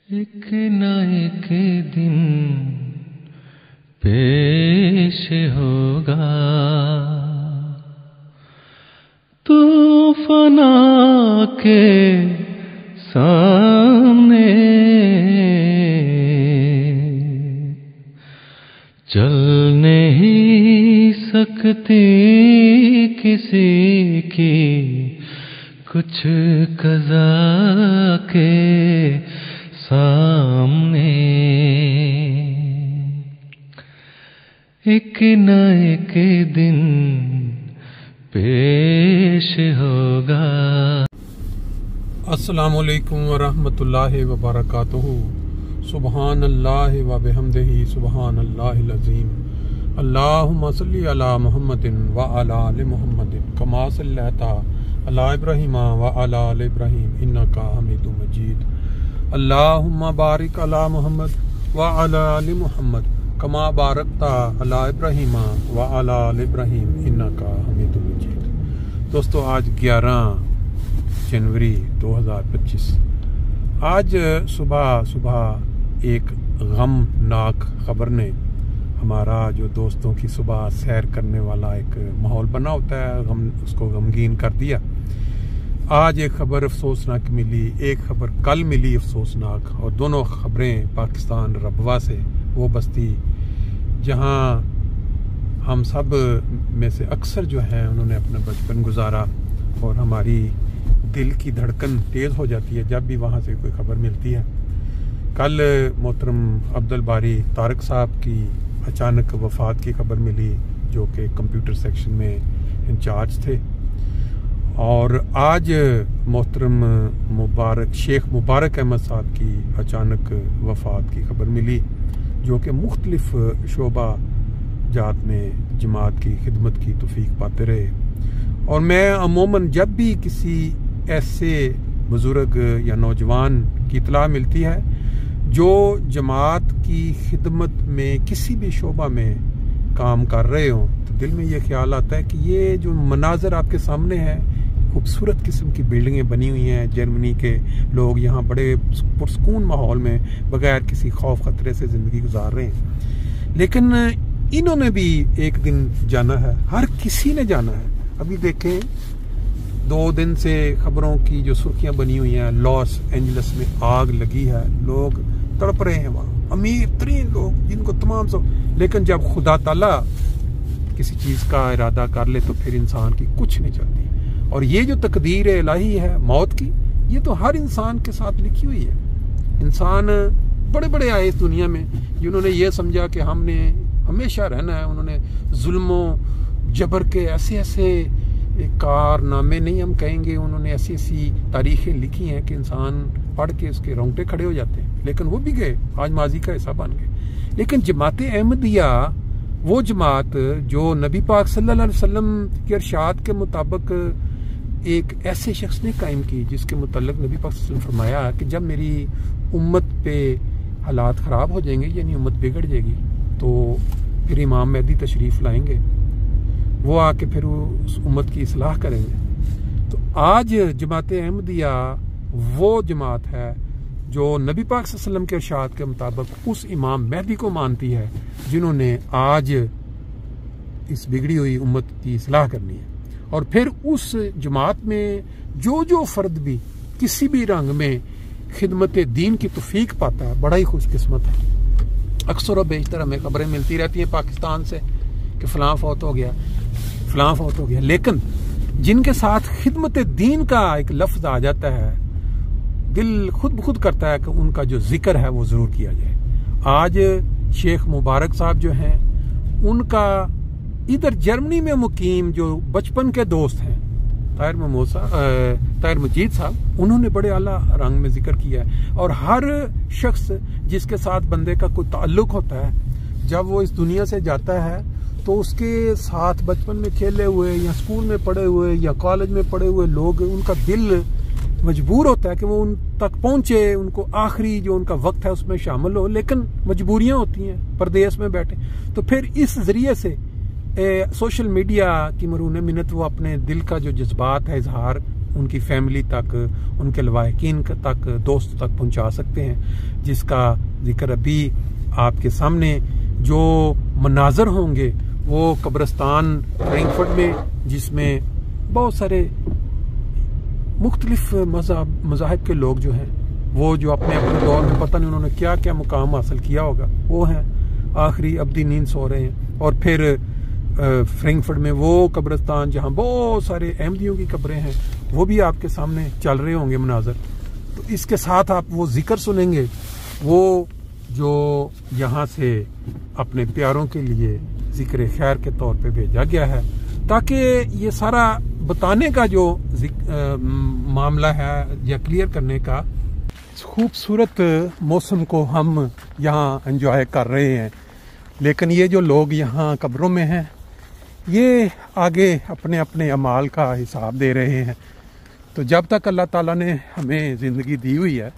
ایک نہ ایک دن پیش ہوگا تو فنا کے سامنے، چل نہیں سکتی کسی کی کچھ قضا کے سامنے، ایک نہ ایک دن پیش ہوگا۔ السلام علیکم ورحمۃ اللہ وبرکاتہ۔ سبحان اللہ وبحمدہ سبحان اللہ العظیم۔ اللہم صلی علی محمد وعلی آل محمد کما صلیت علی ابراہیم وعلی آل ابراہیم انک حمید مجید۔ اللہم بارک علی محمد وعلی آل محمد کما بارکت علی ابراہیم وعلی آل ابراہیم انک حمید مجید۔ دوستو آج 11 جنوری 2025۔ آج صبح ایک غمناک خبر نے ہمارا جو دوستوں کی صبح سیر کرنے والا ایک ماحول بنا ہوتا ہے اس کو غمگین کر دیا۔ آج ایک خبر افسوسناک ملی، ایک خبر کل ملی افسوسناک، اور دونوں خبریں پاکستان ربوہ سے، وہ بستی جہاں ہم سب میں سے اکثر جو ہیں انہوں نے اپنا بچپن گزارا، اور ہماری دل کی دھڑکن تیز ہو جاتی ہے جب بھی وہاں سے کوئی خبر ملتی ہے۔ کل محترم عبدالباری طارق صاحب کی اچانک وفات کی خبر ملی، جو کہ کمپیوٹر سیکشن میں انچارج تھے، اور آج محترم شیخ مبارک احمد صاحب کی اچانک وفات کی خبر ملی، جو کہ مختلف شعبہ جات میں جماعت کی خدمت کی توفیق پاتے رہے۔ اور میں عموماً جب بھی کسی ایسے بزرگ یا نوجوان کی اطلاع ملتی ہے جو جماعت کی خدمت میں کسی بھی شعبہ میں کام کر رہے ہوں، تو دل میں یہ خیال آتا ہے کہ یہ جو مناظر آپ کے سامنے ہے، خوبصورت قسم کی بلڈنگیں بنی ہوئی ہیں، جرمنی کے لوگ یہاں بڑے پرسکون ماحول میں بغیر کسی خوف خطرے سے زندگی گزار رہے ہیں، لیکن انہوں نے بھی ایک دن جانا ہے، ہر کسی نے جانا ہے۔ ابھی دیکھیں 2 دن سے خبروں کی جو سرخیاں بنی ہوئی ہیں، لاس اینجلس میں آگ لگی ہے، لوگ تڑپ رہے ہیں وہاں، امیر ترین لوگ جن کو تمام لیکن جب خدا تعالیٰ کسی چیز کا ارادہ کر لے تو پھر انسان کی کچھ نہیں چلتی، اور یہ جو تقدیر الہی ہے موت کی، یہ تو ہر انسان کے ساتھ لکھی ہوئی ہے۔ انسان بڑے بڑے آئے اس دنیا میں جنہوں نے یہ سمجھا کہ ہم نے ہمیشہ رہنا ہے، انہوں نے ظلم و جبر کے ایسے کارنامے نہیں ہم کہیں گے، انہوں نے ایسی تاریخیں لکھی ہیں کہ انسان پڑھ کے اس کے رونگٹے کھڑے ہو جاتے ہیں، لیکن وہ بھی گئے، آج ماضی کا حصہ بن گئے۔ لیکن جماعت احمدیہ وہ جماعت جو نبی پاک صلی اللہ علیہ وسلم کے ارشاد کے مطابق ایک ایسے شخص نے قائم کی، جس کے متعلق نبی پاک صلی اللہ علیہ وسلم فرمایا کہ جب میری امت پہ حالات خراب ہو جائیں گے، یعنی امت بگڑ جائے گی، تو پھر امام مہدی تشریف لائیں گے، وہ آ کے پھر اس امت کی اصلاح کریں گے۔ تو آج جماعت احمدیہ وہ جماعت ہے جو نبی پاک صلی اللہ علیہ وسلم کے ارشاد کے مطابق اس امام مہدی کو مانتی ہے، جنہوں نے آج اس بگڑی ہوئی امت کی اصلاح کرنی ہے۔ اور پھر اس جماعت میں جو فرد بھی کسی بھی رنگ میں خدمت دین کی توفیق پاتا ہے، بڑا ہی خوش قسمت ہے۔ اکثر و بیشتر ہمیں خبریں ملتی رہتی ہیں پاکستان سے کہ فلاں فوت ہو گیا، لیکن جن کے ساتھ خدمت دین کا ایک لفظ آ جاتا ہے، دل خود بخود کرتا ہے کہ ان کا جو ذکر ہے وہ ضرور کیا جائے۔ آج شیخ مبارک صاحب جو ہیں، ان کا ادھر جرمنی میں مقیم جو بچپن کے دوست ہیں طاہر مجید صاحب، انہوں نے بڑے اعلیٰ رنگ میں ذکر کیا ہے، اور ہر شخص جس کے ساتھ بندے کا کوئی تعلق ہوتا ہے، جب وہ اس دنیا سے جاتا ہے تو اس کے ساتھ بچپن میں کھیلے ہوئے یا اسکول میں پڑھے ہوئے یا کالج میں پڑھے ہوئے لوگ، ان کا دل مجبور ہوتا ہے کہ وہ ان تک پہنچے، ان کو آخری جو ان کا وقت ہے اس میں شامل ہو، لیکن مجبوریاں ہوتی ہیں، پردیس میں بیٹھے، تو پھر اس ذریعے سے سوشل میڈیا کی مرہون منت وہ اپنے دل کا جو جذبات ہے اظہار ان کی فیملی تک، ان کے لواحقین تک، دوست تک پہنچا سکتے ہیں، جس کا ذکر ابھی آپ کے سامنے جو مناظر ہوں گے وہ قبرستان فرینکفرٹ میں، جس میں بہت سارے مختلف مذاہب کے لوگ جو ہیں وہ جو اپنے اپنے دور میں پتہ نہیں انہوں نے کیا کیا مقام حاصل کیا ہوگا، وہ ہیں آخری ابدی نیند سو رہے ہیں۔ اور پھر فرینکفرٹ میں وہ قبرستان جہاں بہت سارے احمدیوں کی قبریں ہیں، وہ بھی آپ کے سامنے چل رہے ہوں گے مناظر۔ تو اس کے ساتھ آپ وہ ذکر سنیں گے وہ جو یہاں سے اپنے پیاروں کے لیے ذکر خیر کے طور پہ بھیجا گیا ہے، تاکہ یہ سارا بتانے کا جو معاملہ ہے یا کلیئر کرنے کا، خوبصورت موسم کو ہم یہاں انجوائے کر رہے ہیں، لیکن یہ جو لوگ یہاں قبروں میں ہیں یہ آگے اپنے اپنے اعمال کا حساب دے رہے ہیں۔ تو جب تک اللہ تعالیٰ نے ہمیں زندگی دی ہوئی ہے،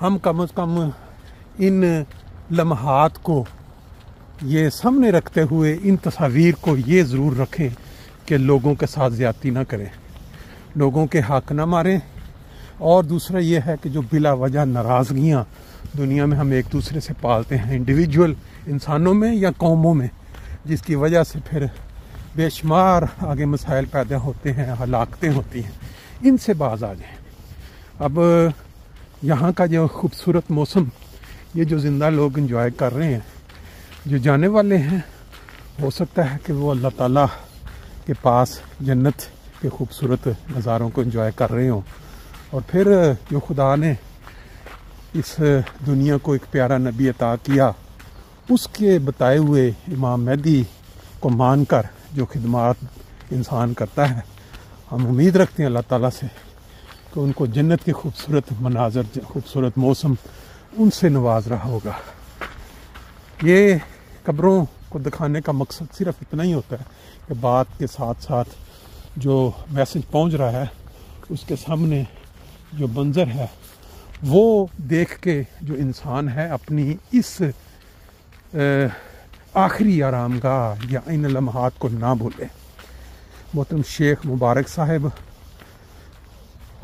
ہم کم از کم ان لمحات کو یہ سامنے رکھتے ہوئے ان تصاویر کو یہ ضرور رکھیں کہ لوگوں کے ساتھ زیادتی نہ کریں، لوگوں کے حق نہ ماریں، اور دوسرا یہ ہے کہ جو بلا وجہ ناراضگیاں دنیا میں ہم ایک دوسرے سے پالتے ہیں، انڈیویجول انسانوں میں یا قوموں میں، جس کی وجہ سے پھر بے شمار آگے مسائل پیدا ہوتے ہیں، ہلاکتیں ہوتی ہیں، ان سے باز آ جائیں۔ اب یہاں کا جو خوبصورت موسم، یہ جو زندہ لوگ انجوائے کر رہے ہیں، جو جانے والے ہیں، ہو سکتا ہے کہ وہ اللہ تعالیٰ کے پاس جنت کے خوبصورت نظاروں کو انجوائے کر رہے ہوں، اور پھر جو خدا نے اس دنیا کو ایک پیارا نبی عطا کیا، اس کے بتائے ہوئے امام مہدی کو مان کر جو خدمات انسان کرتا ہے، ہم امید رکھتے ہیں اللہ تعالیٰ سے کہ ان کو جنت کے خوبصورت مناظر، خوبصورت موسم ان سے نواز رہا ہوگا۔ یہ قبروں کو دکھانے کا مقصد صرف اتنا ہی ہوتا ہے کہ بات کے ساتھ ساتھ جو میسج پہنچ رہا ہے اس کے سامنے جو منظر ہے وہ دیکھ کے جو انسان ہے اپنی اس آخری آرام گاہ یا ان لمحات کو نہ بھولے۔ محترم شیخ مبارک صاحب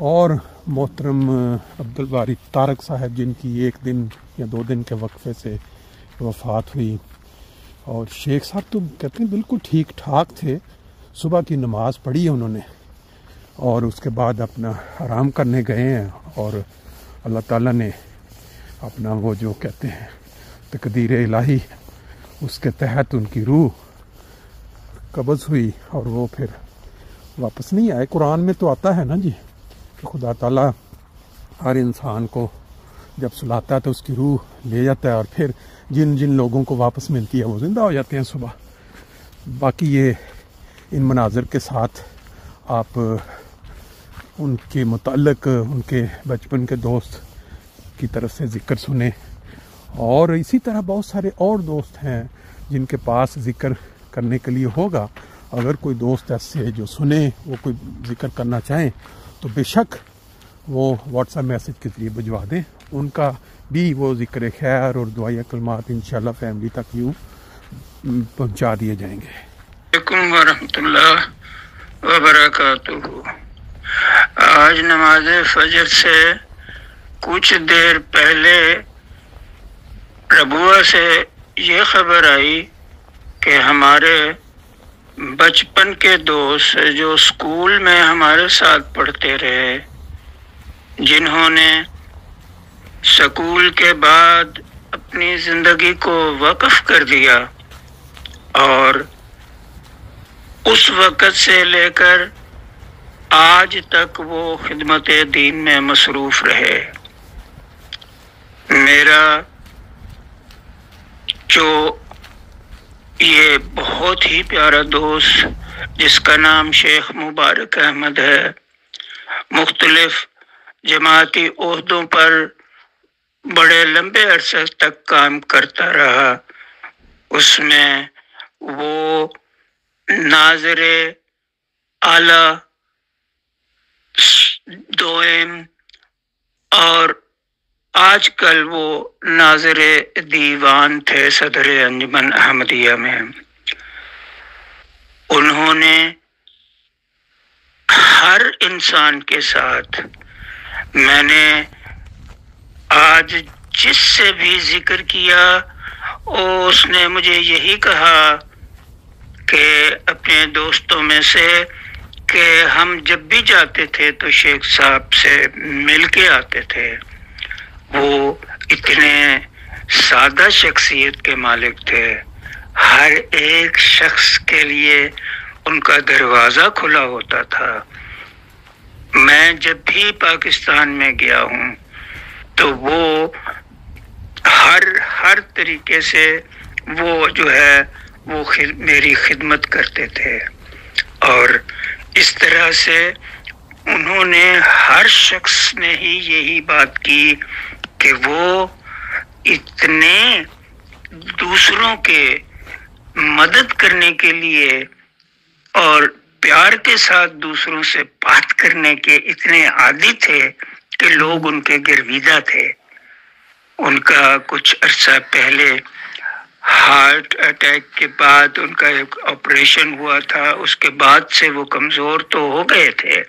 اور محترم عبدالباری طارق صاحب، جن کی 1 دن یا 2 دن کے وقفے سے وفات ہوئی، اور شیخ صاحب تو کہتے ہیں بالکل ٹھیک ٹھاک تھے، صبح کی نماز پڑھی ہے انہوں نے اور اس کے بعد اپنا آرام کرنے گئے ہیں، اور اللہ تعالیٰ نے اپنا وہ جو کہتے ہیں تقدیر الہی، اس کے تحت ان کی روح قبض ہوئی اور وہ پھر واپس نہیں آئے۔ قرآن میں تو آتا ہے نا جی کہ خدا تعالیٰ ہر انسان کو جب سلاتا ہے تو اس کی روح لے جاتا ہے، اور پھر جن جن لوگوں کو واپس ملتی ہے وہ زندہ ہو جاتے ہیں صبح۔ باقی یہ ان مناظر کے ساتھ آپ ان کے متعلق ان کے بچپن کے دوست کی طرف سے ذکر سنیں، اور اسی طرح بہت سارے اور دوست ہیں جن کے پاس ذکر کرنے کے لیے ہوگا۔ اگر کوئی دوست ایسے جو سنیں، وہ کوئی ذکر کرنا چاہیں تو بے شک وہ واٹس ایپ میسج کے ذریعے بھجوا دیں، ان کا بھی وہ ذکر خیر اور دعائیہ کلمات انشاءاللہ فیملی تک یوں پہنچا دیے جائیں گے۔ وعلیکم ورحمۃ اللہ وبرکاتہ۔ آج نماز فجر سے کچھ دیر پہلے ربوہ سے یہ خبر آئی کہ ہمارے بچپن کے دوست جو اسکول میں ہمارے ساتھ پڑھتے رہے، جنہوں نے سکول کے بعد اپنی زندگی کو وقف کر دیا اور اس وقت سے لے کر آج تک وہ خدمت دین میں مصروف رہے، میرا جو یہ بہت ہی پیارا دوست جس کا نام شیخ مبارک احمد ہے، مختلف جماعتی عہدوں پر بڑے لمبے عرصے تک کام کرتا رہا، اس میں وہ ناظر اعلیٰ دوئم اور آج کل وہ ناظر دیوان تھے صدر انجمن احمدیہ میں۔ انہوں نے ہر انسان کے ساتھ میں نے آج جس سے بھی ذکر کیا اس نے مجھے یہی کہا کہ اپنے دوستوں میں سے کہ ہم جب بھی جاتے تھے تو شیخ صاحب سے مل کے آتے تھے. وہ اتنے سادہ شخصیت کے مالک تھے. ہر ایک شخص کے لیے ان کا دروازہ کھلا ہوتا تھا. میں جب بھی پاکستان میں گیا ہوں تو وہ ہر طریقے سے وہ جو ہے وہ میری خدمت کرتے تھے. اور اس طرح سے انہوں نے ہر شخص نے ہی یہی بات کی کہ وہ اتنے دوسروں کے مدد کرنے کے لیے اور پیار کے ساتھ دوسروں سے بات کرنے کے اتنے عادی تھے کہ لوگ ان کے گرویدہ تھے. ان کا کچھ عرصہ پہلے ہارٹ اٹیک کے بعد ان کا ایک آپریشن ہوا تھا. اس کے بعد سے وہ کمزور تو ہو گئے تھے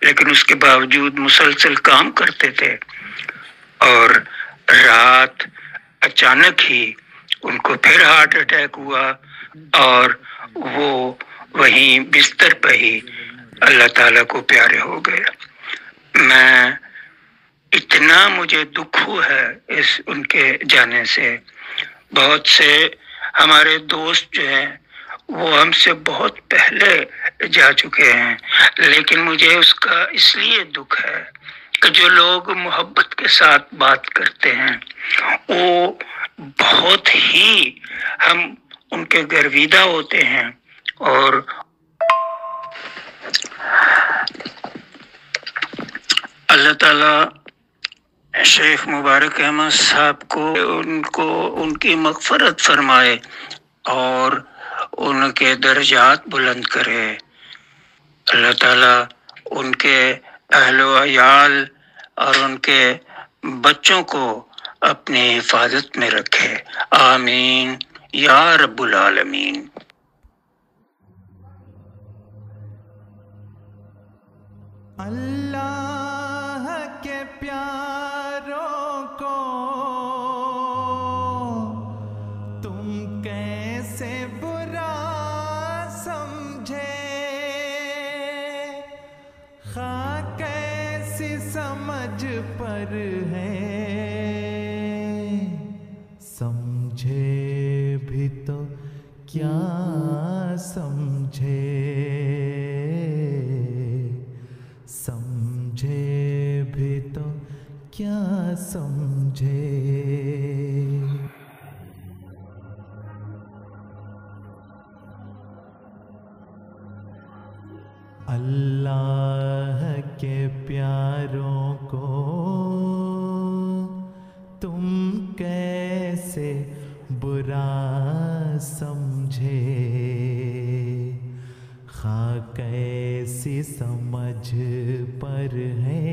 لیکن اس کے باوجود مسلسل کام کرتے تھے. اور رات اچانک ہی ان کو پھر ہارٹ اٹیک ہوا اور وہ وہیں بستر پہ ہی اللہ تعالیٰ کو پیارے ہو گئے. میں اتنا مجھے دکھ ہوا ہے ان کے جانے سے. بہت سے ہمارے دوست جو ہیں وہ ہم سے بہت پہلے جا چکے ہیں لیکن مجھے اس کا اس لیے دکھ ہے کہ جو لوگ محبت کے ساتھ بات کرتے ہیں وہ بہت ہی ہم ان کے گرویدہ ہوتے ہیں. اور اللہ تعالیٰ شیخ مبارک احمد صاحب کو ان کی مغفرت فرمائے اور ان کے درجات بلند کرے. اللہ تعالیٰ ان کے اہل و عیال اور ان کے بچوں کو اپنی حفاظت میں رکھے. آمین یا رب العالمین. اللہ کے پیاروں کو تم کیسے برا سمجھے، خواہ کیسی سمجھ پر ہے، سمجھے بھی تو کیا سمجھے، سمجھے بھی تو کیا سمجھے. اللہ کے پیاروں کو تم کیسے برا سمجھے، خواہ کیسی سمجھ پر ہے،